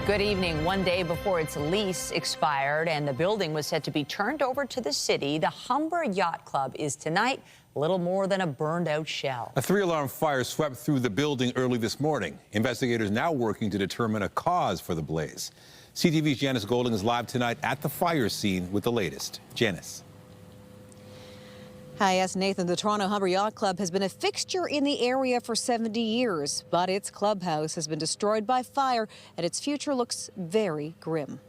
Good evening. One day before its lease expired and the building was set to be turned over to the city, the Humber Yacht Club is tonight little more than a burned-out shell. A three-alarm fire swept through the building early this morning. Investigators now working to determine a cause for the blaze. CTV's Janice Golding is live tonight at the fire scene with the latest. Janice. Hi, yes, Nathan. The Toronto Humber Yacht Club has been a fixture in the area for 70 years, but its clubhouse has been destroyed by fire, and its future looks very grim.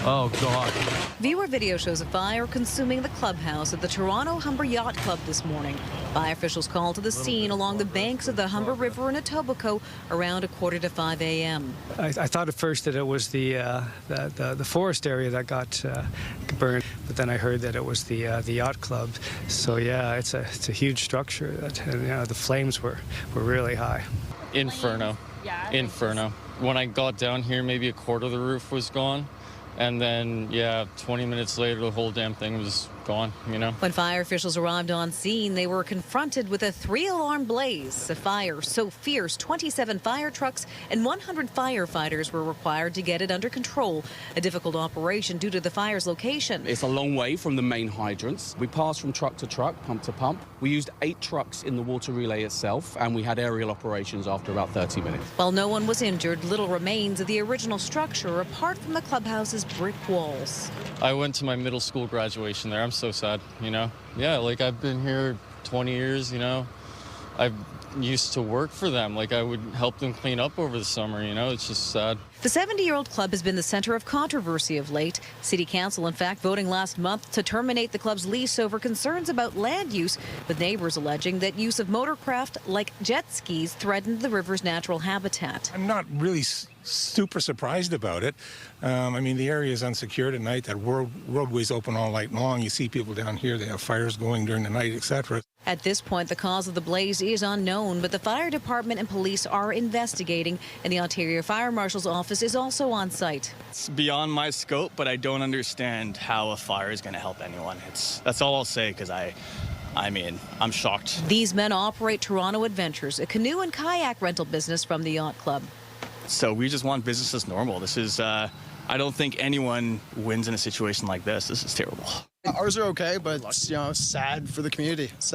Oh, God. Viewer video shows a fire consuming the clubhouse at the Toronto Humber Yacht Club this morning. Fire officials called to the scene along the banks of the Humber River in Etobicoke around 4:45 a.m. I thought at first that it was the forest area that got burned, but then I heard that it was the yacht club. So yeah, it's a huge structure. The flames were really high. Inferno. Inferno. When I got down here, maybe a quarter of the roof was gone. And then, 20 minutes later, the whole damn thing was gone, you know. When fire officials arrived on scene, they were confronted with a three-alarm blaze. A fire so fierce, 27 fire trucks and 100 firefighters were required to get it under control. A difficult operation due to the fire's location. It's a long way from the main hydrants. We passed from truck to truck, pump to pump. We used 8 trucks in the water relay itself, and we had aerial operations after about 30 minutes. While no one was injured, little remains of the original structure apart from the clubhouse's brick walls. I went to my middle school graduation there. I'm so sad, you know. Yeah, like I've been here 20 years, you know. I used to work for them. Like I would help them clean up over the summer, you know. It's just sad. The 70-year-old club has been the center of controversy of late. City Council, in fact, voting last month to terminate the club's lease over concerns about land use, with neighbors alleging that use of motorcraft like jet skis threatened the river's natural habitat. I'm not really super surprised about it. I mean, the area is unsecured at night. That roadway's open all night long. You see people down here. They have fires going during the night, etc. At this point, the cause of the blaze is unknown, but the fire department and police are investigating, and the Ontario Fire Marshal's office is also on site. It's beyond my scope, but I don't understand how a fire is going to help anyone. That's all I'll say, because I'm shocked. These men operate Toronto Adventures, a canoe and kayak rental business from the yacht club. So we just want business as normal. This is, I don't think anyone wins in a situation like this. This is terrible. Ours are okay, but it's, sad for the community. It's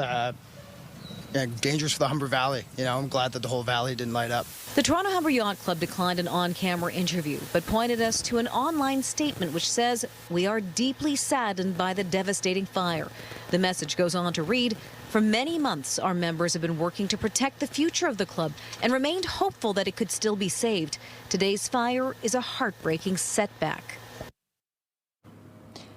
dangerous for the Humber Valley. I'm glad that the whole valley didn't light up. The Toronto Humber Yacht Club declined an on-camera interview, but pointed us to an online statement which says, "We are deeply saddened by the devastating fire." The message goes on to read, "For many months, our members have been working to protect the future of the club and remained hopeful that it could still be saved. Today's fire is a heartbreaking setback."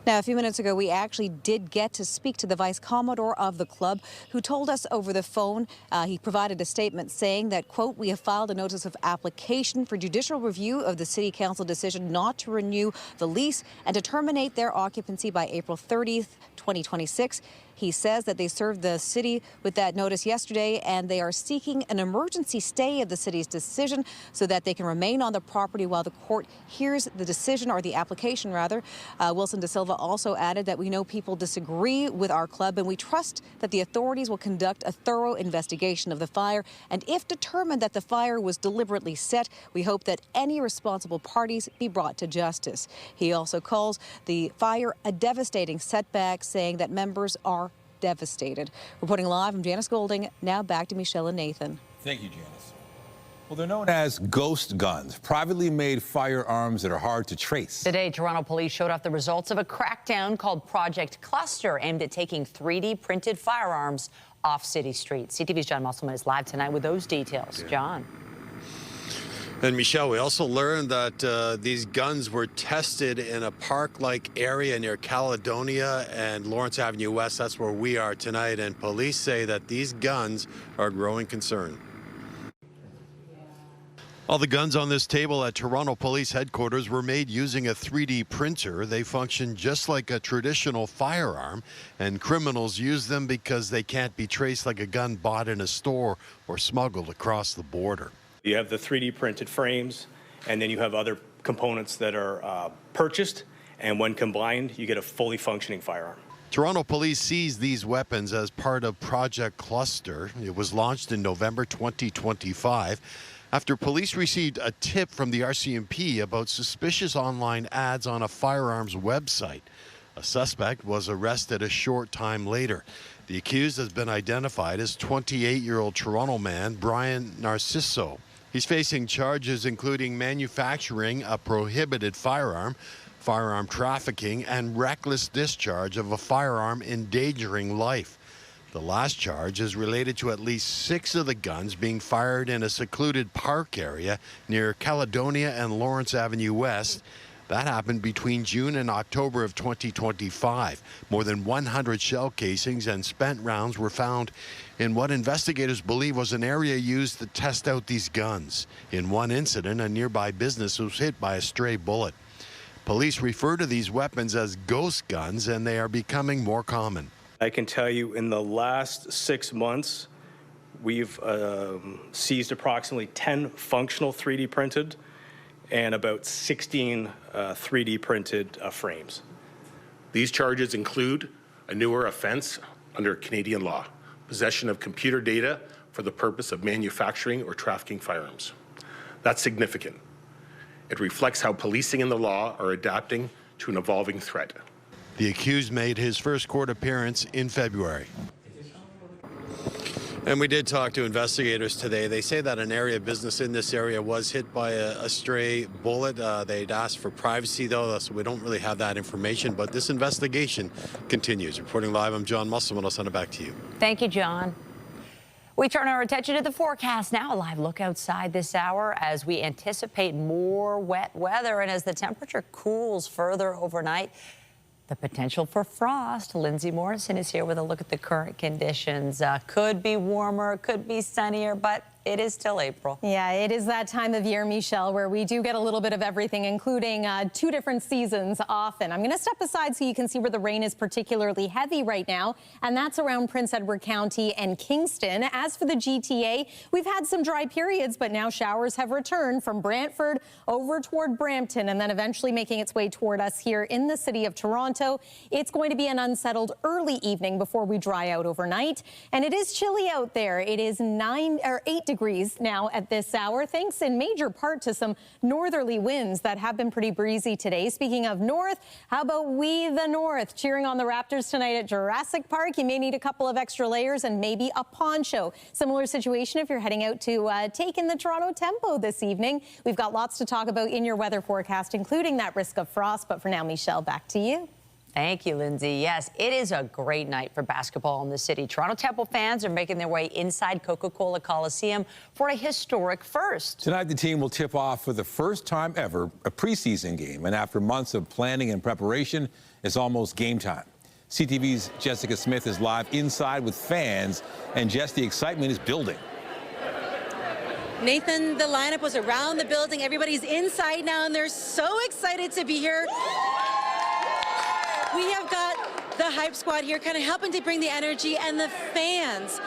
Now, a few minutes ago, we actually did get to speak to the Vice Commodore of the club, who told us over the phone, he provided a statement saying that, quote, "We have filed a notice of application for judicial review of the City Council decision not to renew the lease and to terminate their occupancy by April 30th, 2026. He says that they served the city with that notice yesterday, and they are seeking an emergency stay of the city's decision so that they can remain on the property while the court hears the decision, or the application rather. Wilson De Silva also added that we know people disagree with our club, and we trust that the authorities will conduct a thorough investigation of the fire, and if determined that the fire was deliberately set, we hope that any responsible parties be brought to justice. He also calls the fire a devastating setback, saying that members are devastated. Reporting live, I'm Janice Golding. Now back to Michelle and Nathan. Thank you, Janice. Well, they're known as ghost guns, privately made firearms that are hard to trace. Today, Toronto police showed off the results of a crackdown called Project Cluster, aimed at taking 3D printed firearms off city streets. CTV's John Musselman is live tonight with those details. John. And Michelle, we also learned that these guns were tested in a park-like area near Caledonia and Lawrence Avenue West. That's where we are tonight, and police say that these guns are a growing concern. All the guns on this table at Toronto Police Headquarters were made using a 3D printer. They function just like a traditional firearm, and criminals use them because they can't be traced like a gun bought in a store or smuggled across the border. You have the 3D printed frames, and then you have other components that are purchased, and when combined, you get a fully functioning firearm. Toronto police seized these weapons as part of Project Cluster. It was launched in November 2025 after police received a tip from the RCMP about suspicious online ads on a firearms website. A suspect was arrested a short time later. The accused has been identified as 28-year-old Toronto man Brian Narciso. He's facing charges including manufacturing a prohibited firearm, firearm trafficking, and reckless discharge of a firearm endangering life. The last charge is related to at least 6 of the guns being fired in a secluded park area near Caledonia and Lawrence Avenue West. That happened between June and October of 2025. More than 100 shell casings and spent rounds were found in what investigators believe was an area used to test out these guns. In one incident, a nearby business was hit by a stray bullet. Police refer to these weapons as ghost guns, and they are becoming more common. I can tell you in the last 6 months, we've seized approximately 10 functional 3D printed and about 16 3D printed frames. These charges include a newer offense under Canadian law, possession of computer data for the purpose of manufacturing or trafficking firearms. That's significant. It reflects how policing and the law are adapting to an evolving threat. The accused made his first court appearance in February. And we did talk to investigators today. They say that an area of business in this area was hit by a stray bullet. They'd asked for privacy, though, so we don't really have that information. But this investigation continues. Reporting live, I'm John Musselman. I'll send it back to you. Thank you, John. We turn our attention to the forecast now. A live look outside this hour as we anticipate more wet weather. And as the temperature cools further overnight, the potential for frost. Lindsay Morrison is here with a look at the current conditions. Could be warmer, could be sunnier, but it is still April. Yeah, it is that time of year, Michelle, where we do get a little bit of everything, including 2 different seasons often. I'm going to step aside so you can see where the rain is particularly heavy right now, and that's around Prince Edward County and Kingston. As for the GTA, we've had some dry periods, but now showers have returned from Brantford over toward Brampton and then eventually making its way toward us here in the city of Toronto. It's going to be an unsettled early evening before we dry out overnight, and it is chilly out there. It is 8 degrees now at this hour, thanks in major part to some northerly winds that have been pretty breezy today. Speaking of north, how about we the north cheering on the Raptors tonight at Jurassic Park? You may need a couple of extra layers and maybe a poncho. Similar situation if you're heading out to take in the Toronto Tempo this evening. We've got lots to talk about in your weather forecast, including that risk of frost. But for now, Michelle, back to you. Thank you, Lindsay. Yes, it is a great night for basketball in the city. Toronto Temple fans are making their way inside Coca-Cola Coliseum for a historic first. Tonight, the team will tip off for the first time ever a preseason game. And after months of planning and preparation, it's almost game time. CTV's Jessica Smith is live inside with fans, and Jess, the excitement is building. Nathan, the lineup was around the building. Everybody's inside now, and they're so excited to be here. We have got the hype squad here kind of helping to bring the energy, and the fans.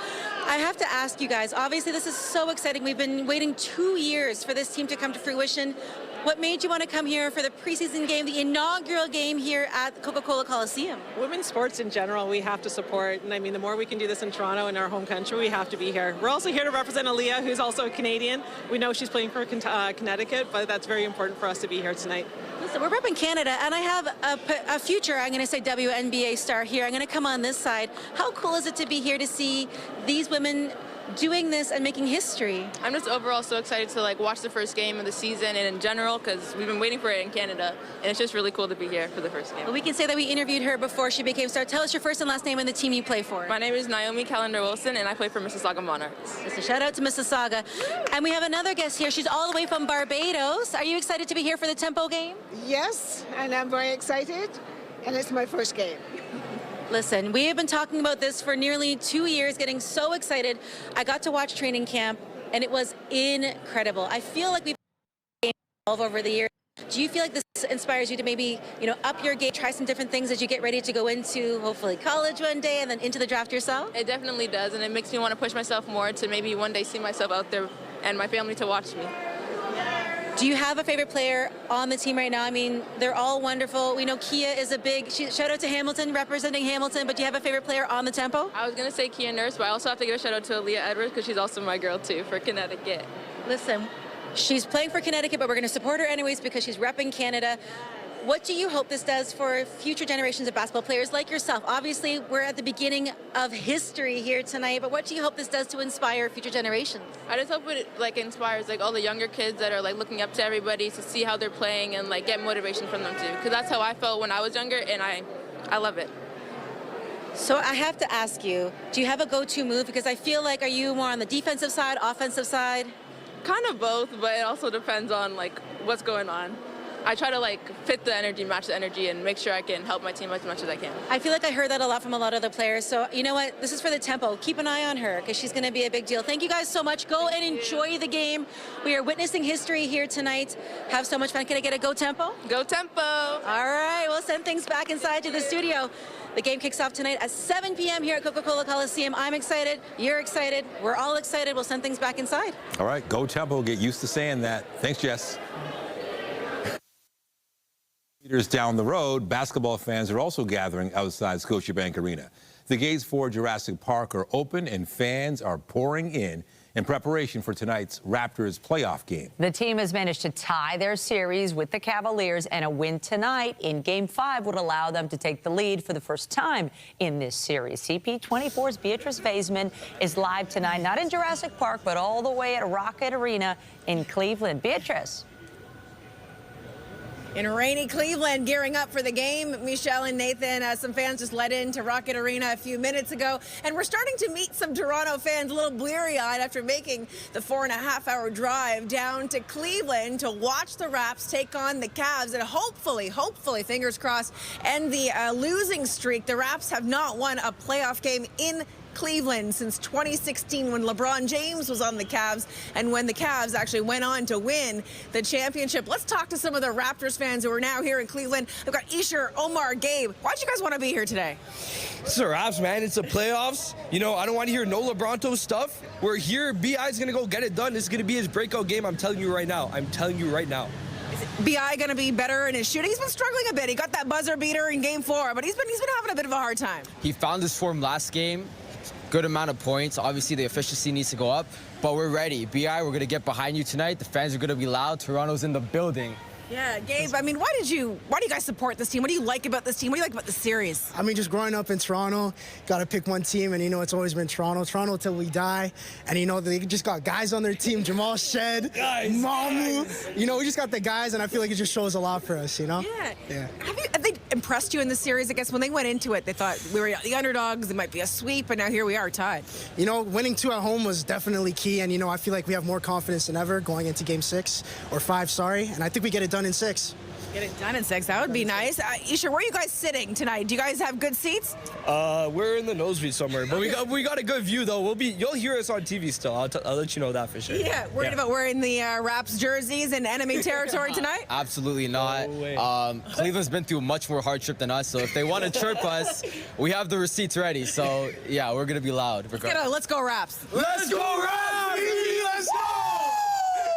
I have to ask you guys, obviously this is so exciting. We've been waiting 2 years for this team to come to fruition. What made you want to come here for the preseason game, the inaugural game here at Coca-Cola Coliseum? Women's sports in general, we have to support. And I mean, the more we can do this in Toronto, in our home country, we have to be here. We're also here to represent Aaliyah, who's also a Canadian. We know she's playing for Connecticut, but that's very important for us to be here tonight. Listen, we're repping Canada, and I have a future, I'm going to say, WNBA star here. I'm going to come on this side. How cool is it to be here to see these women doing this and making history? I'm just overall so excited to watch the first game of the season and in general, because we've been waiting for it in Canada, and it's just really cool to be here for the first game. Well, we can say that we interviewed her before she became star. Tell us your first and last name and the team you play for. My name is Naomi Callender Wilson, and I play for Mississauga Monarchs. Just a shout out to Mississauga. And we have another guest here. She's all the way from Barbados. Are you excited to be here for the Tempo game? Yes, and I'm very excited, and it's my first game. Listen, we have been talking about this for nearly 2 years, getting so excited. I got to watch training camp, and it was incredible. I feel like we've evolved over the years. Do you feel like this inspires you to maybe, up your game, try some different things as you get ready to go into, hopefully, college one day and then into the draft yourself? It definitely does, and it makes me want to push myself more to maybe one day see myself out there and my family to watch me. Do you have a favorite player on the team right now? I mean, they're all wonderful. We know Kia is a big, shout out to Hamilton, representing Hamilton, but do you have a favorite player on the Tempo? I was going to say Kia Nurse, but I also have to give a shout out to Aaliyah Edwards because she's also my girl too for Connecticut. Listen, she's playing for Connecticut, but we're going to support her anyways because she's repping Canada. What do you hope this does for future generations of basketball players like yourself? Obviously, we're at the beginning of history here tonight, but what do you hope this does to inspire future generations? I just hope it inspires all the younger kids that are looking up to everybody to see how they're playing and get motivation from them too. Because that's how I felt when I was younger, and I love it. So I have to ask you, do you have a go-to move? Because I feel like, are you more on the defensive side, offensive side? Kind of both, but it also depends on what's going on. I try to fit the energy, match the energy, and make sure I can help my team as much as I can. I feel like I heard that a lot from a lot of other players. So you know what? This is for the Tempo. Keep an eye on her because she's going to be a big deal. Thank you guys so much. Go and enjoy the game. We are witnessing history here tonight. Have so much fun. Can I get a go Tempo? Go Tempo. All right. We'll send things back inside to the studio. The game kicks off tonight at 7 p.m. here at Coca-Cola Coliseum. I'm excited. You're excited. We're all excited. We'll send things back inside. All right. Go Tempo. Get used to saying that. Thanks, Jess. Meters down the road, basketball fans are also gathering outside Scotiabank Arena. The gates for Jurassic Park are open and fans are pouring in preparation for tonight's Raptors playoff game. The team has managed to tie their series with the Cavaliers, and a win tonight in Game 5 would allow them to take the lead for the first time in this series. CP24's Beatrice Vaisman is live tonight, not in Jurassic Park, but all the way at Rocket Arena in Cleveland. Beatrice. In rainy Cleveland, gearing up for the game. Michelle and Nathan, some fans just let into Rocket Arena a few minutes ago, and we're starting to meet some Toronto fans a little bleary-eyed after making the 4.5-hour drive down to Cleveland to watch the Raps take on the Cavs and hopefully, fingers crossed, end the losing streak. The Raps have not won a playoff game in Cleveland since 2016 when LeBron James was on the Cavs and when the Cavs actually went on to win the championship. Let's talk to some of the Raptors fans who are now here in Cleveland. I've got Isher, Omar, Gabe. Why'd you guys want to be here today? It's the Raps, man. It's the playoffs. You know, I don't want to hear no LeBronto stuff. We're here. B.I.'s going to go get it done. This is going to be his breakout game. I'm telling you right now. Is B.I. going to be better in his shooting? He's been struggling a bit. He got that buzzer beater in Game 4, but he's been having a bit of a hard time. He found his form last game. Good amount of points. Obviously, the efficiency needs to go up, but we're ready. B.I., we're going to get behind you tonight. The fans are going to be loud. Toronto's in the building. Yeah, Gabe, I mean, why do you guys support this team? What do you like about this team? What do you like about the series? I mean, just growing up in Toronto, got to pick one team, and, it's always been Toronto till we die. And, they just got guys on their team, Jamal Shed, Mamu. We just got the guys, and I feel like it just shows a lot for us, Yeah. Have they impressed you in the series? I guess when they went into it, they thought we were the underdogs, it might be a sweep, and now here we are tied. Winning 2 at home was definitely key, and, I feel like we have more confidence than ever going into Game 6, or 5, sorry, and I think we get it done in 6. Get it done in 6. That would be nice. Isha, where are you guys sitting tonight? Do you guys have good seats? We're in the nosebleed somewhere, but we got a good view though. You'll hear us on TV still. I'll let you know that for sure. Yeah, worried about wearing the Raps jerseys in enemy territory tonight? Absolutely not. Cleveland's been through a much more hardship than us, so if they want to chirp us, we have the receipts ready. So yeah, we're gonna be loud. Let's go Raps. Let's go Raps! Let's go!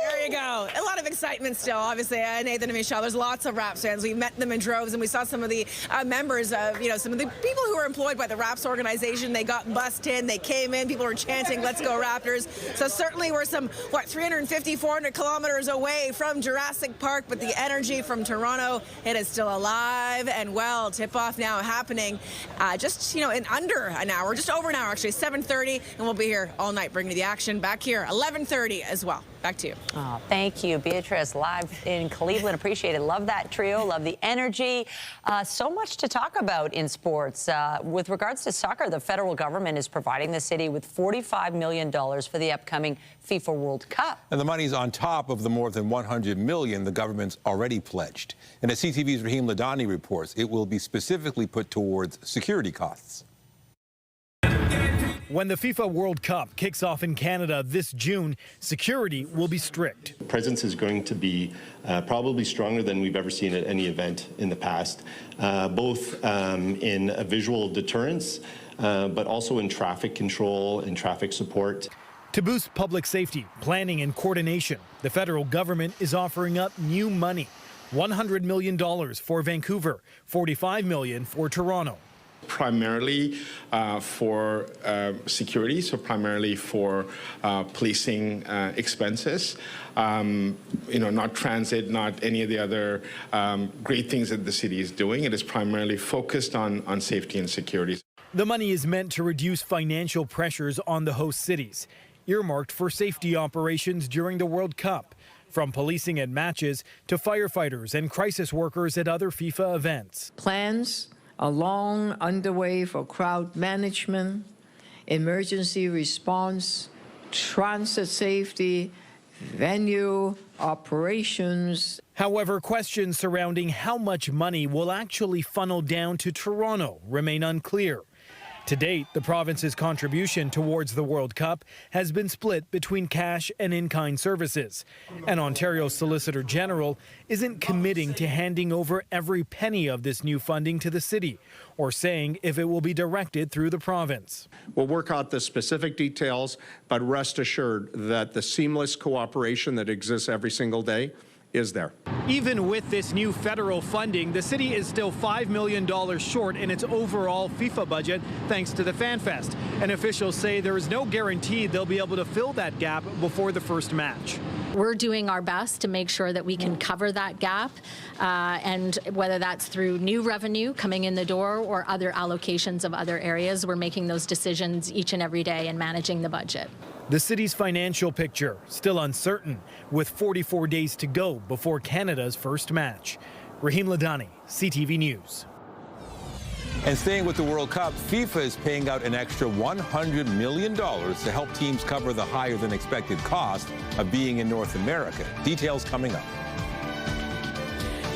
There you go. A lot of excitement still, obviously. Nathan and Michelle, there's lots of Raps fans. We met them in droves, and we saw some of the members of, some of the people who are employed by the Raps organization. They got bussed in. They came in. People were chanting, "Let's go Raptors." So certainly we're 350, 400 kilometers away from Jurassic Park, but the energy from Toronto, it is still alive and well. Tip-off now happening in under an hour, just over an hour, actually, 7:30, and we'll be here all night bringing you the action back here, 11:30 as well. Back to you. Oh, thank you, Beatrice, live in Cleveland. Appreciate it. Love that trio. Love the energy. So much to talk about in sports. With regards to soccer, the federal government is providing the city with $45 million for the upcoming FIFA World Cup. And the money's on top of the more than $100 million the government's already pledged. And as CTV's Raheem Ladani reports, it will be specifically put towards security costs. When the FIFA World Cup kicks off in Canada this June, security will be strict. Presence is going to be probably stronger than we've ever seen at any event in the past, both in a visual deterrence, but also in traffic control and traffic support. To boost public safety, planning and coordination, the federal government is offering up new money. $100 million for Vancouver, $45 million for Toronto. Primarily for security, so primarily for policing expenses. Not transit, not any of the other great things that the city is doing. It is primarily focused on safety and security. The money is meant to reduce financial pressures on the host cities, earmarked for safety operations during the World Cup, from policing at matches to firefighters and crisis workers at other FIFA events. Plans are long underway for crowd management, emergency response, transit safety, venue operations. However, questions surrounding how much money will actually funnel down to Toronto remain unclear. To date, the province's contribution towards the World Cup has been split between cash and in-kind services. And Ontario's Solicitor General isn't committing to handing over every penny of this new funding to the city, or saying if it will be directed through the province. We'll work out the specific details, but rest assured that the seamless cooperation that exists every single day is there. Even with this new federal funding, the city is still $5 million short in its overall FIFA budget, thanks to the Fan Fest. And officials say there is no guarantee they'll be able to fill that gap before the first match. We're doing our best to make sure that we can cover that gap, and whether that's through new revenue coming in the door or other allocations of other areas, we're making those decisions each and every day and managing the budget. The city's financial picture still uncertain, with 44 days to go before Canada's first match. Rahim Ladani, CTV News. And staying with the World Cup, FIFA is paying out an extra $100 million to help teams cover the higher than expected cost of being in North America. Details coming up.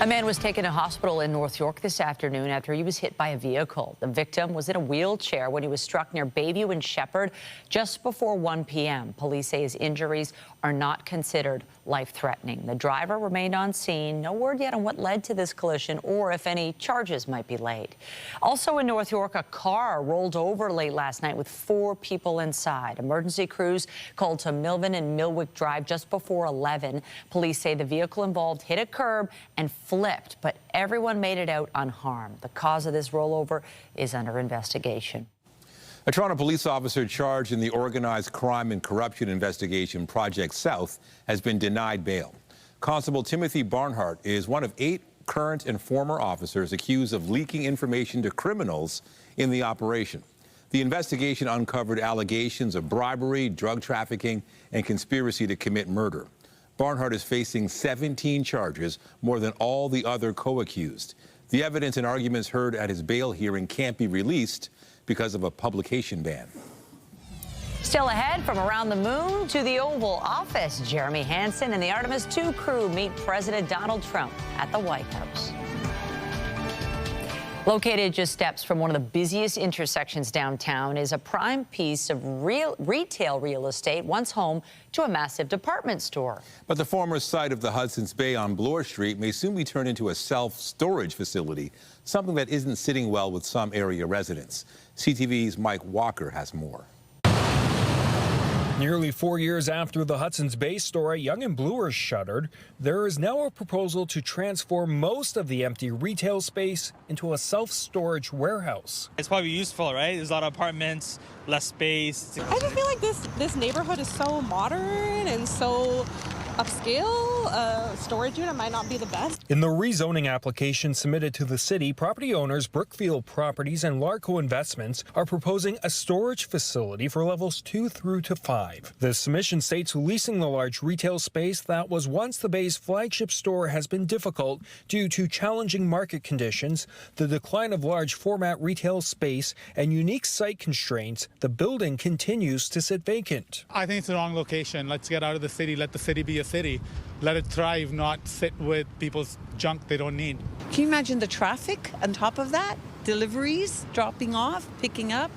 A man was taken to hospital in North York this afternoon after he was hit by a vehicle. The victim was in a wheelchair when he was struck near Bayview and Shepherd just before 1 p.m. Police say his injuries are not considered life-threatening. The driver remained on scene. No word yet on what led to this collision or if any charges might be laid. Also in North York, a car rolled over late last night with 4 people inside. Emergency crews called to Milvan and Millwick Drive just before 11. Police say the vehicle involved hit a curb and flipped, but everyone made it out unharmed. The cause of this rollover is under investigation. A Toronto police officer charged in the organized crime and corruption investigation Project South has been denied bail. Constable Timothy Barnhart is one of 8 current and former officers accused of leaking information to criminals in the operation. The investigation uncovered allegations of bribery, drug trafficking, and conspiracy to commit murder. Barnhart is facing 17 charges, more than all the other co-accused. The evidence and arguments heard at his bail hearing can't be released because of a publication ban. Still ahead, from around the moon to the Oval Office, Jeremy Hansen and the Artemis II crew meet President Donald Trump at the White House. Located just steps from one of the busiest intersections downtown is a prime piece of retail real estate, once home to a massive department store. But the former site of the Hudson's Bay on Bloor Street may soon be turned into a self-storage facility, something that isn't sitting well with some area residents. CTV's Mike Walker has more. Nearly 4 years after the Hudson's Bay store at Yonge and Bloor shuttered, there is now a proposal to transform most of the empty retail space into a self-storage warehouse. It's probably useful, right? There's a lot of apartments, less space. I just feel like this neighborhood is so modern and so upscale. Storage unit might not be the best. In the rezoning application submitted to the city, property owners Brookfield Properties and Larco Investments are proposing a storage facility for levels 2 through to 5. The submission states leasing the large retail space that was once the Bay's flagship store has been difficult due to challenging market conditions, the decline of large format retail space, and unique site constraints. The building continues to sit vacant. I think it's the wrong location. Let's get out of the city. Let the city be a city. Let it thrive, not sit with people's junk they don't need. Can you imagine the traffic on top of that? Deliveries, dropping off, picking up.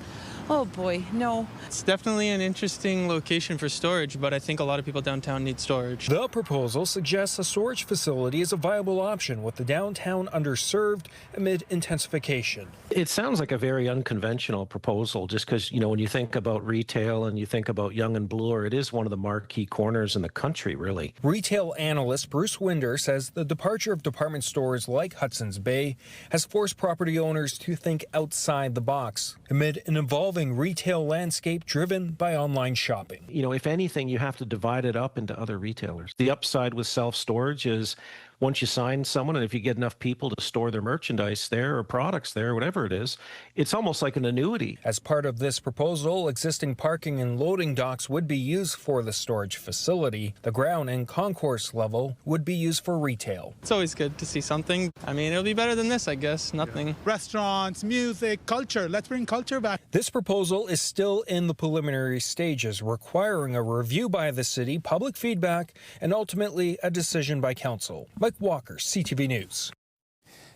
Oh boy, no. It's definitely an interesting location for storage, but I think a lot of people downtown need storage. The proposal suggests a storage facility is a viable option with the downtown underserved amid intensification. It sounds like a very unconventional proposal just because, you know, when you think about retail and you think about Yonge and Bloor, it is one of the marquee corners in the country, really. Retail analyst Bruce Winder says the departure of department stores like Hudson's Bay has forced property owners to think outside the box amid an evolving retail landscape driven by online shopping. You know, if anything, you have to divide it up into other retailers. The upside with self-storage is once you sign someone, and if you get enough people to store their merchandise there or products there, whatever it is, it's almost like an annuity. As part of this proposal, existing parking and loading docks would be used for the storage facility. The ground and concourse level would be used for retail. It's always good to see something. I mean, it'll be better than this, I guess. Nothing. Restaurants, music, culture. Let's bring culture back. This proposal is still in the preliminary stages, requiring a review by the city, public feedback, and ultimately a decision by council. Mike Walker, CTV News.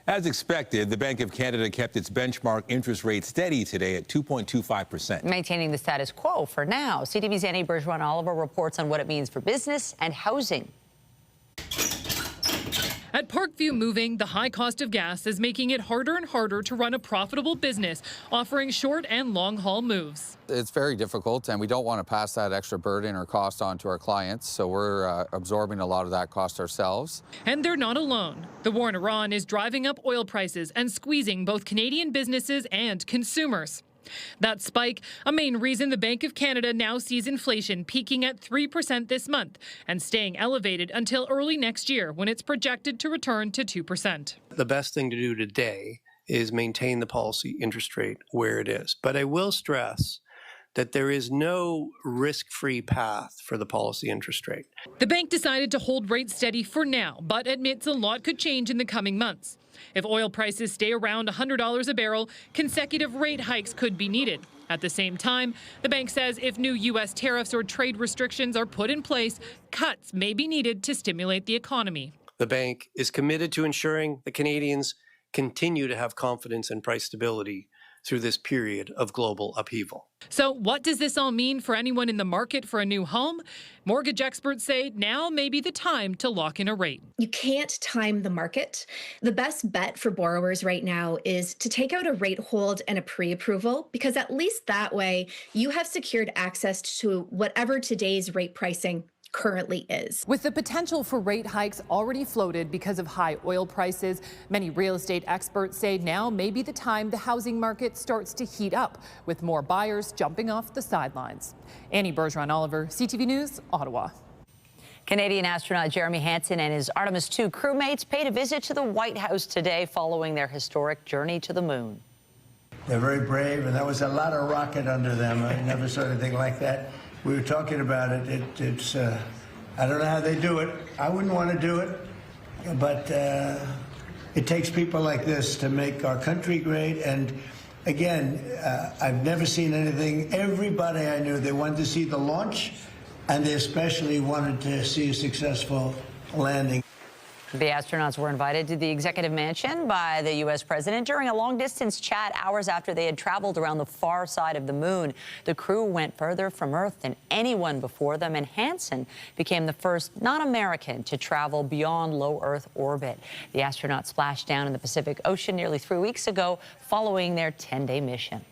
As expected, the Bank of Canada kept its benchmark interest rate steady today at 2.25%. Maintaining the status quo for now. CTV's Annie Bergeron-Oliver reports on what it means for business and housing. At Parkview Moving, the high cost of gas is making it harder and harder to run a profitable business, offering short and long-haul moves. It's very difficult, and we don't want to pass that extra burden or cost on to our clients, so we're absorbing a lot of that cost ourselves. And they're not alone. The war in Iran is driving up oil prices and squeezing both Canadian businesses and consumers. That spike, a main reason the Bank of Canada now sees inflation peaking at 3% this month and staying elevated until early next year when it's projected to return to 2%. The best thing to do today is maintain the policy interest rate where it is. But I will stress that there is no risk-free path for the policy interest rate. The bank decided to hold rates steady for now, but admits a lot could change in the coming months. If oil prices stay around $100 a barrel, consecutive rate hikes could be needed. At the same time, the bank says if new U.S. tariffs or trade restrictions are put in place, cuts may be needed to stimulate the economy. The bank is committed to ensuring that Canadians continue to have confidence in price stability through this period of global upheaval. So what does this all mean for anyone in the market for a new home? Mortgage experts say now may be the time to lock in a rate. You can't time the market. The best bet for borrowers right now is to take out a rate hold and a pre-approval, because at least that way you have secured access to whatever today's rate pricing currently is. With the potential for rate hikes already floated because of high oil prices, many real estate experts say now may be the time the housing market starts to heat up, with more buyers jumping off the sidelines. Annie Bergeron-Oliver, CTV News, Ottawa. Canadian astronaut Jeremy Hansen and his Artemis II crewmates paid a visit to the White House today following their historic journey to the moon. They're very brave, and that was a lot of rocket under them. I never saw anything like that. We were talking about it. It's I don't know how they do it. I wouldn't want to do it, but it takes people like this to make our country great. And again, I've never seen anything. Everybody I knew, they wanted to see the launch, and they especially wanted to see a successful landing. The astronauts were invited to the executive mansion by the U.S. president during a long-distance chat hours after they had traveled around the far side of the moon. The crew went further from Earth than anyone before them, and Hansen became the first non-American to travel beyond low Earth orbit. The astronauts splashed down in the Pacific Ocean nearly 3 weeks ago following their 10-day mission.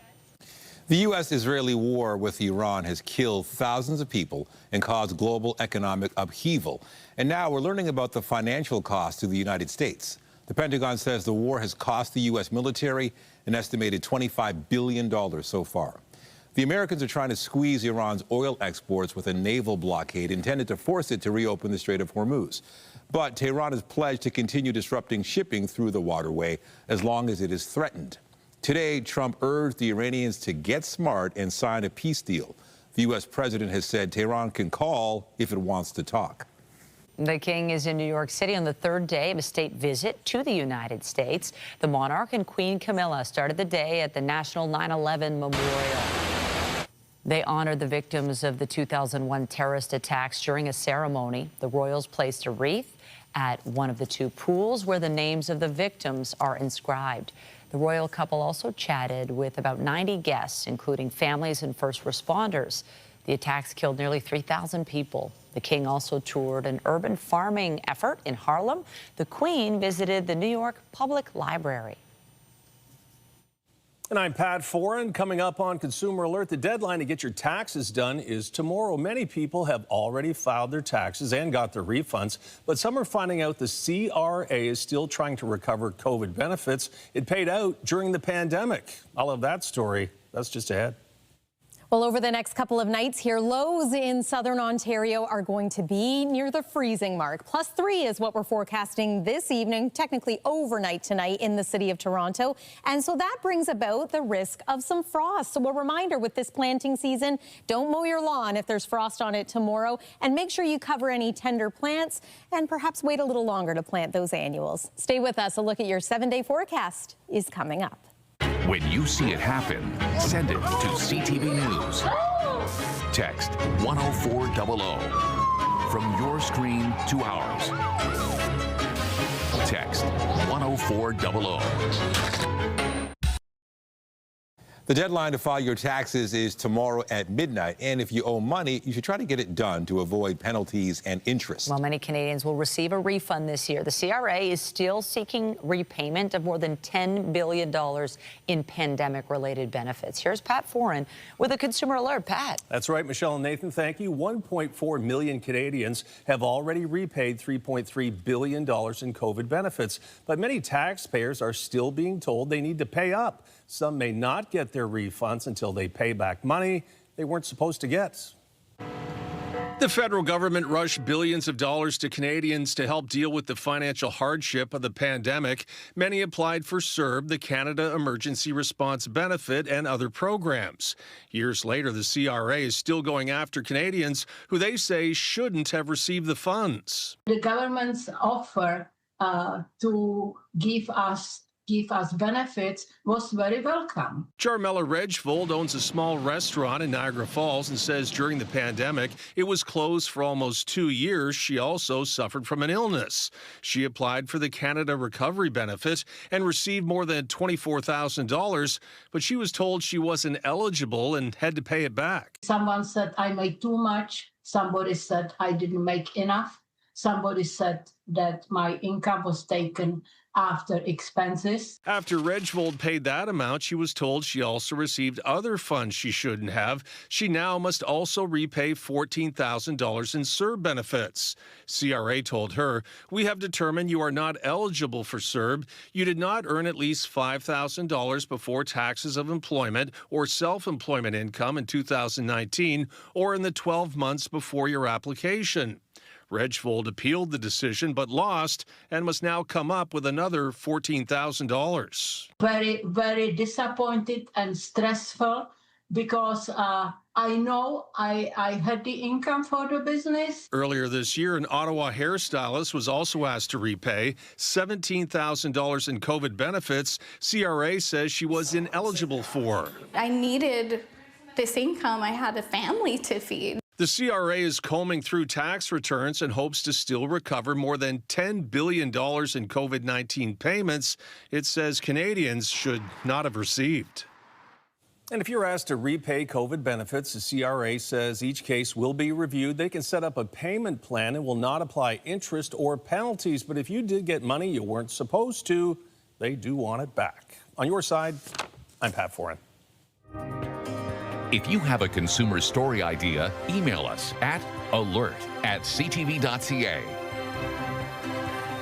The U.S.-Israeli war with Iran has killed thousands of people and caused global economic upheaval. And now we're learning about the financial cost to the United States. The Pentagon says the war has cost the U.S. military an estimated $25 billion so far. The Americans are trying to squeeze Iran's oil exports with a naval blockade intended to force it to reopen the Strait of Hormuz. But Tehran has pledged to continue disrupting shipping through the waterway as long as it is threatened. Today, Trump urged the Iranians to get smart and sign a peace deal. The U.S. president has said Tehran can call if it wants to talk. The king is in New York City on the third day of a state visit to the United States. The monarch and Queen Camilla started the day at the National 9/11 Memorial. They honored the victims of the 2001 terrorist attacks during a ceremony. The royals placed a wreath at one of the two pools where the names of the victims are inscribed. The royal couple also chatted with about 90 guests, including families and first responders. The attacks killed nearly 3,000 people. The king also toured an urban farming effort in Harlem. The Queen visited the New York Public Library. And I'm Pat Foran. Coming up on Consumer Alert, the deadline to get your taxes done is tomorrow. Many people have already filed their taxes and got their refunds, but some are finding out the CRA is still trying to recover COVID benefits it paid out during the pandemic. I'll have that story. That's just ahead. Well, over the next couple of nights here, lows in southern Ontario are going to be near the freezing mark. +3 is what we're forecasting this evening, technically overnight tonight in the city of Toronto. And so that brings about the risk of some frost. So a reminder with this planting season, don't mow your lawn if there's frost on it tomorrow, and make sure you cover any tender plants and perhaps wait a little longer to plant those annuals. Stay with us. A look at your 7-day forecast is coming up. When you see it happen, send it to CTV News. Text 10400. From your screen to ours. Text 10400. The deadline to file your taxes is tomorrow at midnight, and if you owe money, you should try to get it done to avoid penalties and interest. Well, many Canadians will receive a refund this year. The CRA is still seeking repayment of more than $10 billion in pandemic-related benefits. Here's Pat Foran with a Consumer Alert. Pat. That's right, Michelle and Nathan, thank you. 1.4 million Canadians have already repaid $3.3 billion in COVID benefits, but many taxpayers are still being told they need to pay up. Some may not get their refunds until they pay back money they weren't supposed to get. The federal government rushed billions of dollars to Canadians to help deal with the financial hardship of the pandemic. Many applied for CERB, the Canada Emergency Response Benefit, and other programs. Years later, the CRA is still going after Canadians who they say shouldn't have received the funds. The government's offer to give us benefits was very welcome. Jarmella Regvold owns a small restaurant in Niagara Falls and says during the pandemic, it was closed for almost 2 years. She also suffered from an illness. She applied for the Canada Recovery Benefit and received more than $24,000, but she was told she wasn't eligible and had to pay it back. Someone said I made too much. Somebody said I didn't make enough. Somebody said that my income was taken after expenses. After Regvold paid that amount, she was told she also received other funds she shouldn't have. She now must also repay $14,000 in CERB benefits. CRA told her, "We have determined you are not eligible for CERB. You did not earn at least $5,000 before taxes of employment or self-employment income in 2019 or in the 12 months before your application." Regvold appealed the decision but lost and must now come up with another $14,000. Very, very disappointed and stressful because I know I had the income for the business. Earlier this year, an Ottawa hairstylist was also asked to repay $17,000 in COVID benefits CRA says she was ineligible for. I needed this income. I had a family to feed. The CRA is combing through tax returns and hopes to still recover more than $10 billion in COVID-19 payments it says Canadians should not have received. And if you're asked to repay COVID benefits, the CRA says each case will be reviewed. They can set up a payment plan and will not apply interest or penalties. But if you did get money you weren't supposed to, they do want it back. On your side, I'm Pat Foran. If you have a consumer story idea, email us at alert@ctv.ca.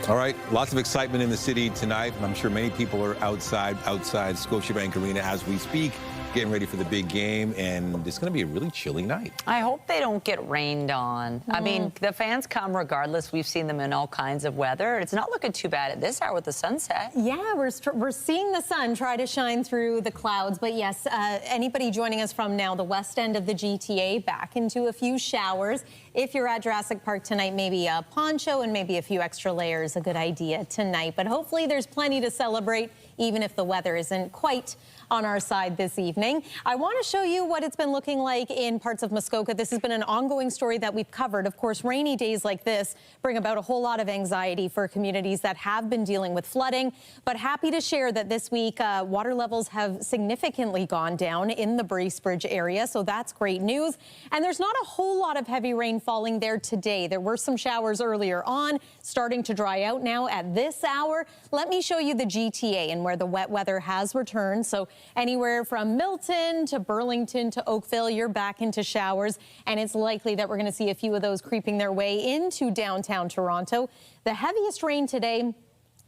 All right, lots of excitement in the city tonight, and I'm sure many people are outside Scotiabank Arena as we speak, getting ready for the big game, and it's going to be a really chilly night. I hope they don't get rained on. I mean, the fans come regardless. We've seen them in all kinds of weather. It's not looking too bad at this hour with the sunset. Yeah, we're seeing the sun try to shine through the clouds. But yes, anybody joining us from now the west end of the GTA, back into a few showers. If you're at Jurassic Park tonight, maybe a poncho and maybe a few extra layers, a good idea tonight. But hopefully there's plenty to celebrate even if the weather isn't quite on our side this evening. I want to show you what it's been looking like in parts of Muskoka. This has been an ongoing story that we've covered. Of course, rainy days like this bring about a whole lot of anxiety for communities that have been dealing with flooding. But happy to share that this week, water levels have significantly gone down in the Bracebridge area. So that's great news. And there's not a whole lot of heavy rain falling there today. There were some showers earlier on, starting to dry out now at this hour. Let me show you the GTA and where the wet weather has returned. So anywhere from Milton to Burlington to Oakville, you're back into showers, and it's likely that we're going to see a few of those creeping their way into downtown Toronto. The heaviest rain today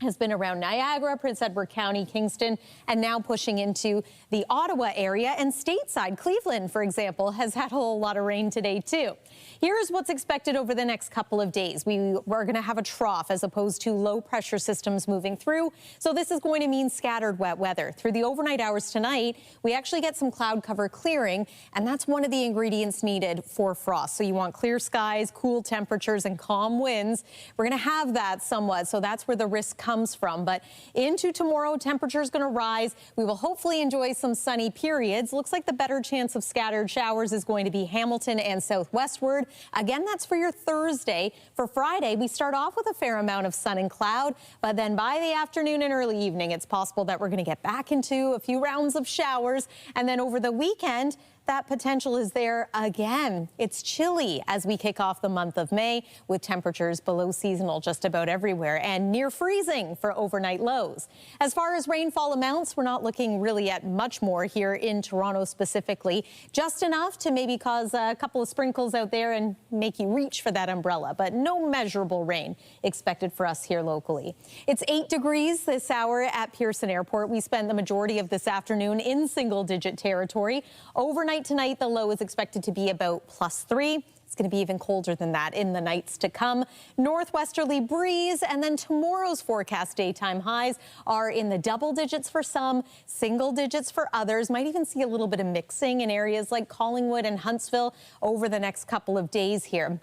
has been around Niagara, Prince Edward County, Kingston, and now pushing into the Ottawa area. And stateside, Cleveland, for example, has had a whole lot of rain today, too. Here's what's expected over the next couple of days. We're going to have a trough as opposed to low pressure systems moving through. So this is going to mean scattered wet weather. Through the overnight hours tonight, we actually get some cloud cover clearing, and that's one of the ingredients needed for frost. So you want clear skies, cool temperatures, and calm winds. We're going to have that somewhat, so that's where the risk comes from. But into tomorrow, temperature's going to rise. We will hopefully enjoy some sunny periods. Looks like the better chance of scattered showers is going to be Hamilton and southwestward. Again, that's for your Thursday. For Friday, we start off with a fair amount of sun and cloud, but then by the afternoon and early evening, it's possible that we're going to get back into a few rounds of showers. And then over the weekend, that potential is there again. It's chilly as we kick off the month of May with temperatures below seasonal just about everywhere and near freezing for overnight lows. As far as rainfall amounts, we're not looking really at much more here in Toronto specifically, just enough to maybe cause a couple of sprinkles out there and make you reach for that umbrella, but no measurable rain expected for us here locally. It's 8 degrees this hour at Pearson Airport. We spent the majority of this afternoon in single-digit territory. Overnight tonight, the low is expected to be about +3. It's going to be even colder than that in the nights to come. Northwesterly breeze, and then tomorrow's forecast daytime highs are in the double digits for some, single digits for others. Might even see a little bit of mixing in areas like Collingwood and Huntsville over the next couple of days here.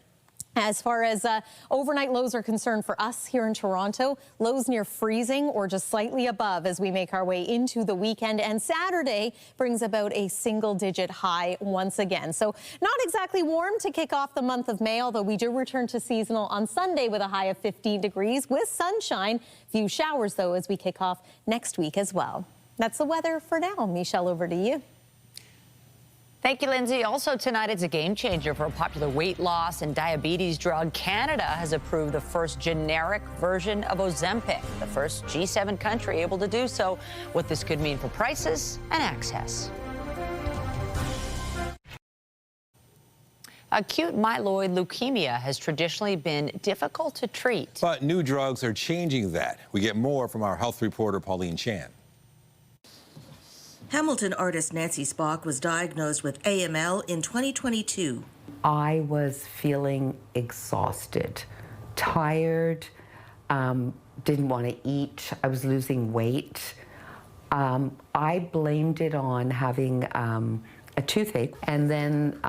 As far as overnight lows are concerned for us here in Toronto, lows near freezing or just slightly above as we make our way into the weekend. And Saturday brings about a single-digit high once again. So not exactly warm to kick off the month of May, although we do return to seasonal on Sunday with a high of 15 degrees with sunshine. Few showers, though, as we kick off next week as well. That's the weather for now. Michelle, over to you. Thank you, Lindsay. Also tonight, it's a game changer for a popular weight loss and diabetes drug. Canada has approved the first generic version of Ozempic, the first G7 country able to do so. What this could mean for prices and access. Acute myeloid leukemia has traditionally been difficult to treat. But new drugs are changing that. We get more from our health reporter, Pauline Chan. Hamilton artist Nancy Spock was diagnosed with AML in 2022. I was feeling exhausted, tired, didn't want to eat. I was losing weight. I blamed it on having a toothache, and then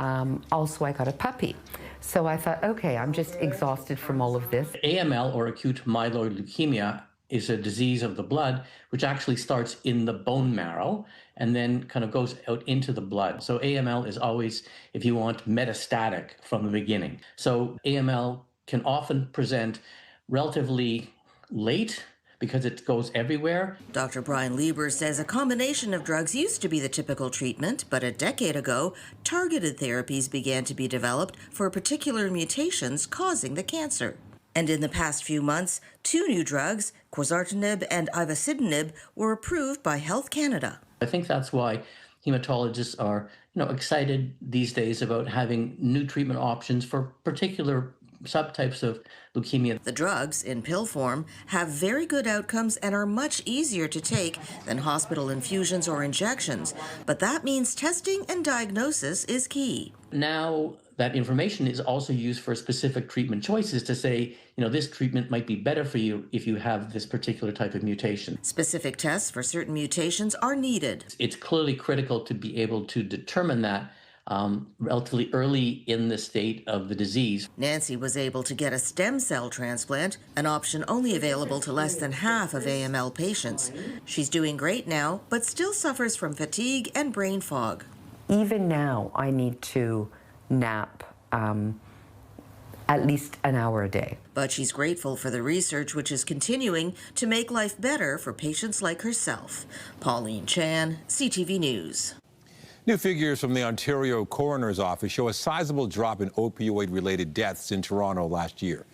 also I got a puppy. So I thought, okay, I'm just exhausted from all of this. AML, or acute myeloid leukemia, is a disease of the blood, which actually starts in the bone marrow and then kind of goes out into the blood. So AML is always, if you want, metastatic from the beginning. So AML can often present relatively late because it goes everywhere. Dr. Brian Lieber says a combination of drugs used to be the typical treatment, but a decade ago, targeted therapies began to be developed for particular mutations causing the cancer. And in the past few months, 2 new drugs, quizartinib and ivosidenib, were approved by Health Canada. I think that's why hematologists are, excited these days about having new treatment options for particular subtypes of leukemia. The drugs, in pill form, have very good outcomes and are much easier to take than hospital infusions or injections. But that means testing and diagnosis is key. Now that information is also used for specific treatment choices to say, this treatment might be better for you if you have this particular type of mutation. Specific tests for certain mutations are needed. It's clearly critical to be able to determine that relatively early in the state of the disease. Nancy was able to get a stem cell transplant, an option only available to less than half of AML patients. She's doing great now, but still suffers from fatigue and brain fog. Even now, I need to nap at least an hour a day. But she's grateful for the research which is continuing to make life better for patients like herself. Pauline Chan, CTV News. New figures from the Ontario Coroner's Office show a sizable drop in opioid-related deaths in Toronto last year.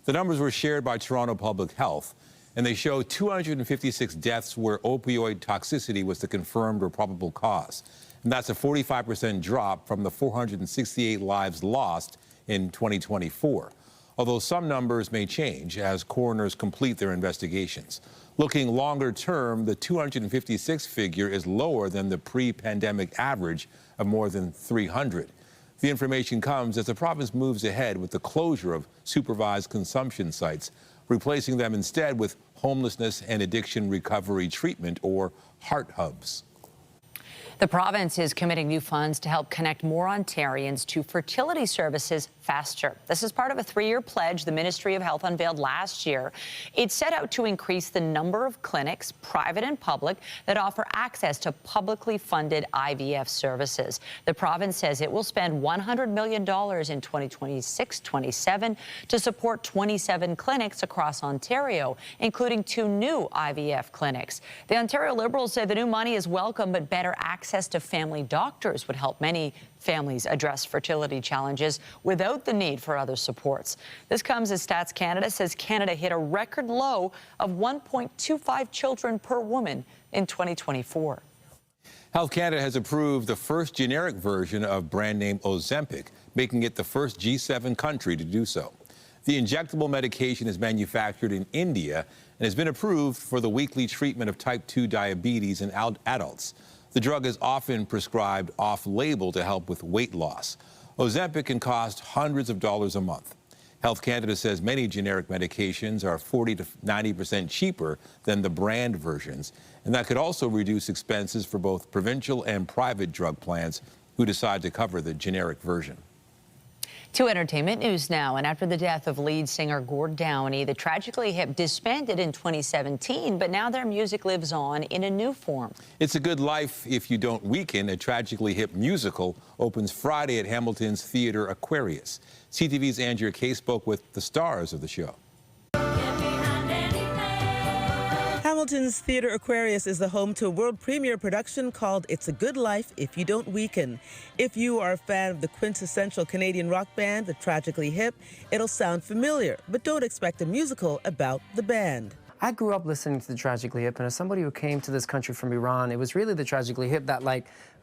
The numbers were shared by Toronto Public Health, and they show 256 deaths where opioid toxicity was the confirmed or probable cause. And that's a 45% drop from the 468 lives lost in 2024, although some numbers may change as coroners complete their investigations. Looking longer term, the 256 figure is lower than the pre-pandemic average of more than 300. The information comes as the province moves ahead with the closure of supervised consumption sites, replacing them instead with homelessness and addiction recovery treatment, or HEART hubs. The province is committing new funds to help connect more Ontarians to fertility services faster. This is part of a 3-year pledge the Ministry of Health unveiled last year. It set out to increase the number of clinics, private and public, that offer access to publicly funded IVF services. The province says it will spend $100 million in 2026-27 to support 27 clinics across Ontario, including 2 new IVF clinics. The Ontario Liberals say the new money is welcome, but better access to family doctors would help many families address fertility challenges without the need for other supports. This comes as Stats Canada says Canada hit a record low of 1.25 children per woman in 2024. Health Canada has approved the first generic version of brand name Ozempic, making it the first G7 country to do so. The injectable medication is manufactured in India and has been approved for the weekly treatment of type 2 diabetes in adults. The drug is often prescribed off-label to help with weight loss. Ozempic can cost hundreds of dollars a month. Health Canada says many generic medications are 40 to 90% cheaper than the brand versions, and that could also reduce expenses for both provincial and private drug plans who decide to cover the generic version. To entertainment news now, and after the death of lead singer Gord Downey, the Tragically Hip disbanded in 2017, but now their music lives on in a new form. It's a Good Life If You Don't Weaken, a Tragically Hip musical, opens Friday at Hamilton's Theatre Aquarius. CTV's Andrea Kay spoke with the stars of the show. Hamilton's Theatre Aquarius is the home to a world premiere production called It's a Good Life If You Don't Weaken. If you are a fan of the quintessential Canadian rock band, the Tragically Hip, it'll sound familiar, but don't expect a musical about the band. I grew up listening to the Tragically Hip, and as somebody who came to this country from Iran, it was really the Tragically Hip that,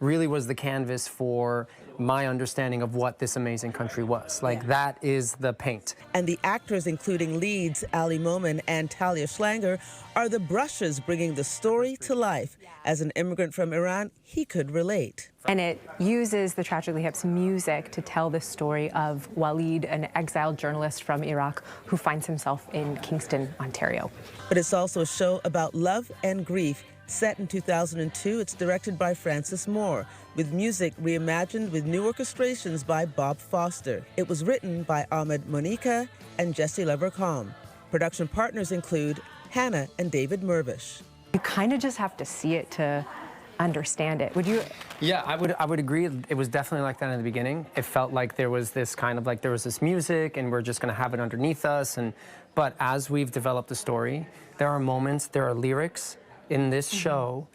really was the canvas for my understanding of what this amazing country was. That is the paint. And the actors, including leads Ali Momin and Talia Schlanger, are the brushes bringing the story to life. As an immigrant from Iran, he could relate. And it uses the Tragically Hip's music to tell the story of Waleed, an exiled journalist from Iraq who finds himself in Kingston, Ontario. But it's also a show about love and grief. Set in 2002, it's directed by Francis Moore, with music reimagined with new orchestrations by Bob Foster. It was written by Ahmed Monica and Jesse Levercombe. Production partners include Hannah and David Mirbish. You kind of just have to see it to understand it. Would you? Yeah, I would agree. It was definitely like that in the beginning. It felt like there was this there was this music and we're just going to have it underneath us. But as we've developed the story, there are moments, there are lyrics in this show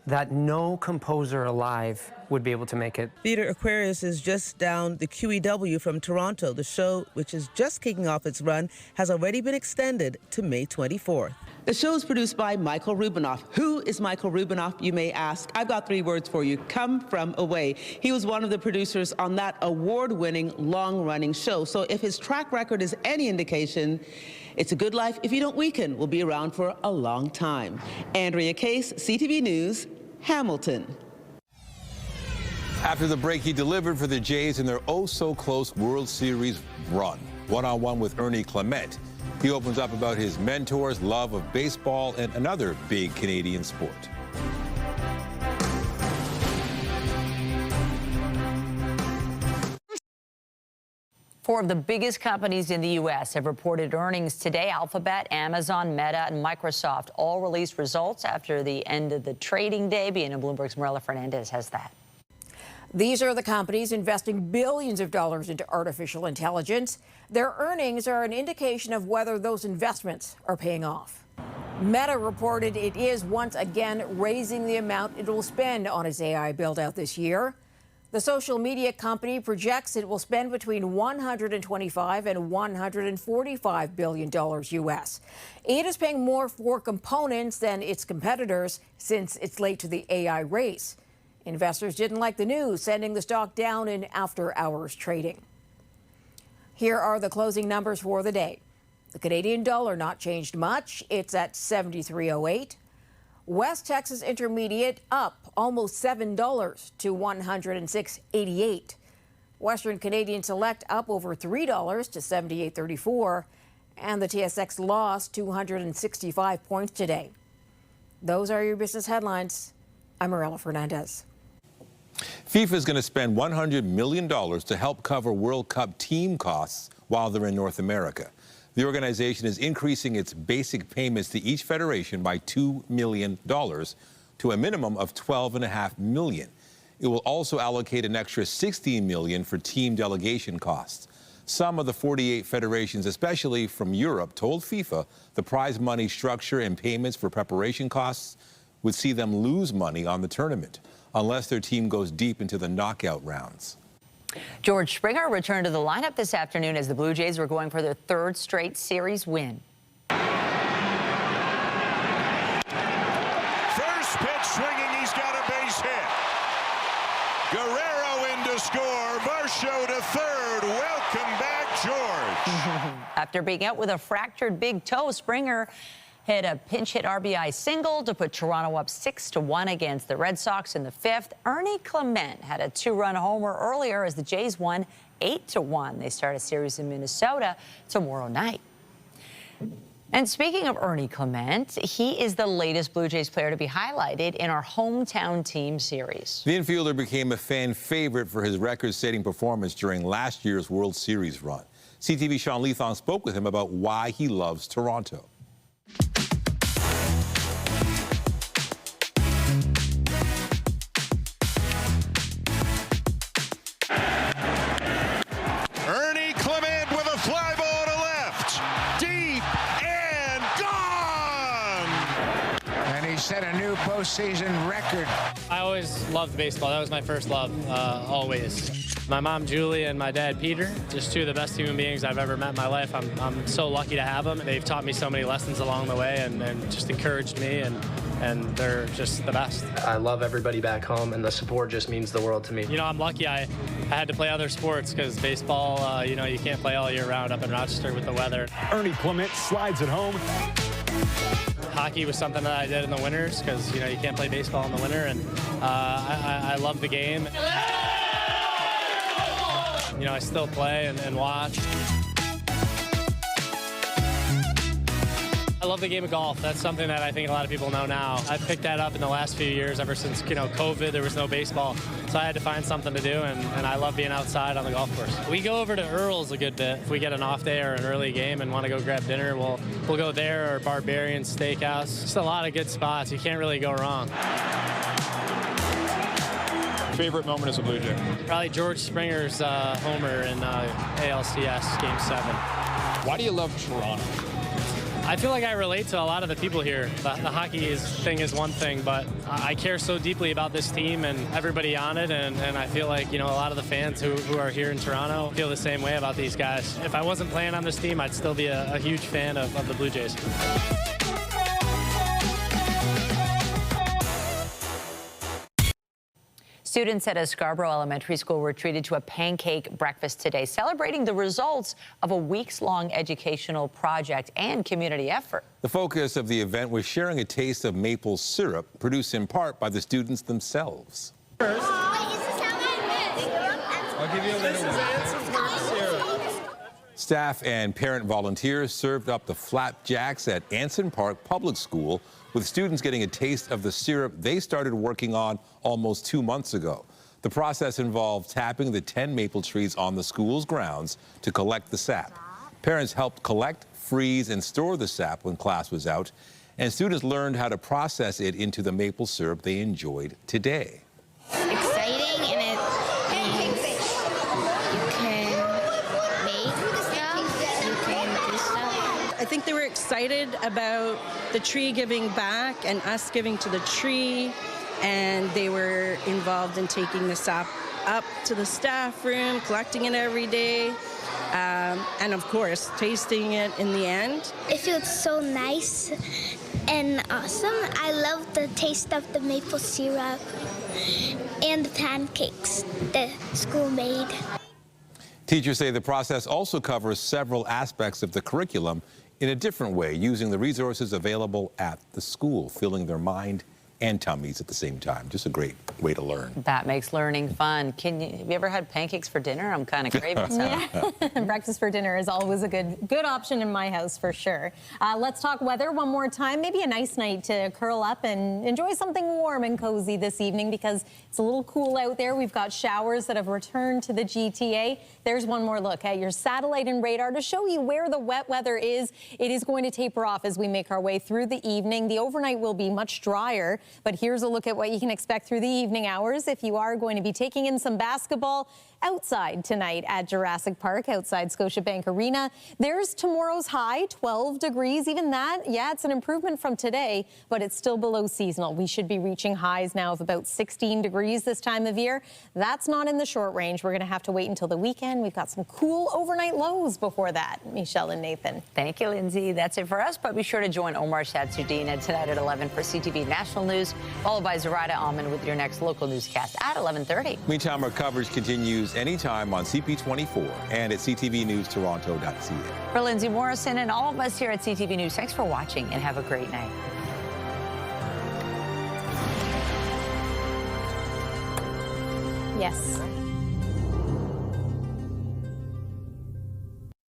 that no composer alive would be able to make it. Theatre Aquarius is just down the QEW from Toronto. The show, which is just kicking off its run, has already been extended to May 24th. The show is produced by Michael Rubinoff. Who is Michael Rubinoff, you may ask? I've got 3 words for you. Come from away. He was one of the producers on that award-winning, long-running show. So if his track record is any indication, It's a Good Life If You Don't Weaken will be around for a long time. Andrea Case, CTV News, Hamilton. After the break, he delivered for the Jays in their oh-so-close World Series run. One-on-one with Ernie Clement. He opens up about his mentors, love of baseball, and another big Canadian sport. Four of the biggest companies in the U.S. have reported earnings today. Alphabet, Amazon, Meta, and Microsoft all released results after the end of the trading day. BNN Bloomberg's Marilla Fernandez has that. These are the companies investing billions of dollars into artificial intelligence. Their earnings are an indication of whether those investments are paying off. Meta reported it is once again raising the amount it will spend on its AI build-out this year. The social media company projects it will spend between $125 and $145 billion U.S. It is paying more for components than its competitors since it's late to the AI race. Investors didn't like the news, sending the stock down in after-hours trading. Here are the closing numbers for the day. The Canadian dollar not changed much. It's at 73.08. West Texas Intermediate up almost $7 to 106.88. Western Canadian Select up over $3 to 78.34. And the TSX lost 265 points today. Those are your business headlines. I'm Marilla Fernandez. FIFA is going to spend $100 million to help cover World Cup team costs while they're in North America. The organization is increasing its basic payments to each federation by $2 million to a minimum of $12.5 million. It will also allocate an extra $16 million for team delegation costs. Some of the 48 federations, especially from Europe, told FIFA the prize money structure and payments for preparation costs would see them lose money on the tournament unless their team goes deep into the knockout rounds. George Springer returned to the lineup this afternoon as the Blue Jays were going for their third straight series win. First pitch swinging, he's got a base hit. Guerrero in to score. Varsho to third. Welcome back, George. After being out with a fractured big toe, Springer hit a pinch hit RBI single to put Toronto up 6-1 against the Red Sox in the fifth. Ernie Clement had a two-run homer earlier as the Jays won 8-1. They start a series in Minnesota tomorrow night. And speaking of Ernie Clement, he is the latest Blue Jays player to be highlighted in our hometown team series. The infielder became a fan favorite for his record-setting performance during last year's World Series run. CTV Sean Leathong spoke with him about why he loves Toronto. Ernie Clement with a fly ball to left. Deep and gone. And he set a new postseason record. I always loved baseball. That was my first love, always. My mom, Julie, and my dad, Peter, just two of the best human beings I've ever met in my life. I'm so lucky to have them. They've taught me so many lessons along the way and just encouraged me, and they're just the best. I love everybody back home, and the support just means the world to me. You know, I'm lucky I had to play other sports because baseball, you know, you can't play all year round up in Rochester with the weather. Ernie Clement slides it home. Hockey was something that I did in the winters because, you know, you can't play baseball in the winter, and I love the game. You know, I still play and watch. I love the game of golf. That's something that I think a lot of people know now. I've picked that up in the last few years. Ever since, you know, COVID, there was no baseball. So I had to find something to do, and I love being outside on the golf course. We go over to Earl's a good bit. If we get an off day or an early game and want to go grab dinner, we'll go there, or Barbarian Steakhouse. Just a lot of good spots. You can't really go wrong. Favorite moment as a Blue Jay? Probably George Springer's homer in ALCS Game 7. Why do you love Toronto? I feel like I relate to a lot of the people here. The hockey thing is one thing, but I care so deeply about this team and everybody on it, and I feel like, you know, a lot of the fans who are here in Toronto feel the same way about these guys. If I wasn't playing on this team, I'd still be a huge fan of the Blue Jays. Students at a Scarborough Elementary School were treated to a pancake breakfast today, celebrating the results of a weeks-long educational project and community effort. The focus of the event was sharing a taste of maple syrup, produced in part by the students themselves. First, I'll give you a little one. Staff and parent volunteers served up the flapjacks at Anson Park Public School, with students getting a taste of the syrup they started working on almost 2 months ago. The process involved tapping the 10 maple trees on the school's grounds to collect the sap. Parents helped collect, freeze, and store the sap when class was out, and students learned how to process it into the maple syrup they enjoyed today. Exciting, and it means you can make stuff, you can do stuff. I think they were excited about the tree giving back and us giving to the tree, and they were involved in taking the sap up to the staff room, collecting it every day, and of course tasting it in the end. It feels so nice and awesome. I love the taste of the maple syrup and the pancakes the school made. Teachers say the process also covers several aspects of the curriculum in a different way, using the resources available at the school, filling their mind and tummies at the same time. Just a great way to learn. That makes learning fun. Have you ever had pancakes for dinner? I'm kind of craving some. Yeah. Breakfast for dinner is always a good option in my house for sure. Let's talk weather one more time. Maybe a nice night to curl up and enjoy something warm and cozy this evening because it's a little cool out there. We've got showers that have returned to the GTA. There's one more look at your satellite and radar to show you where the wet weather is. It is going to taper off as we make our way through the evening. The overnight will be much drier, but here's a look at what you can expect through the evening hours if you are going to be taking in some basketball outside tonight at Jurassic Park, outside Scotiabank Arena. There's tomorrow's high, 12 degrees. Even that, yeah, it's an improvement from today, but it's still below seasonal. We should be reaching highs now of about 16 degrees this time of year. That's not in the short range. We're going to have to wait until the weekend. We've got some cool overnight lows before that. Michelle and Nathan. Thank you, Lindsay. That's it for us, but be sure to join Omar Shamsuddin tonight at 11 for CTV National News, followed by Zoraida Alman with your next local newscast at 11:30. Meantime, our coverage continues anytime on CP24 and at ctvnewstoronto.ca. For Lindsay Morrison and all of us here at CTV News, thanks for watching and have a great night. Yes.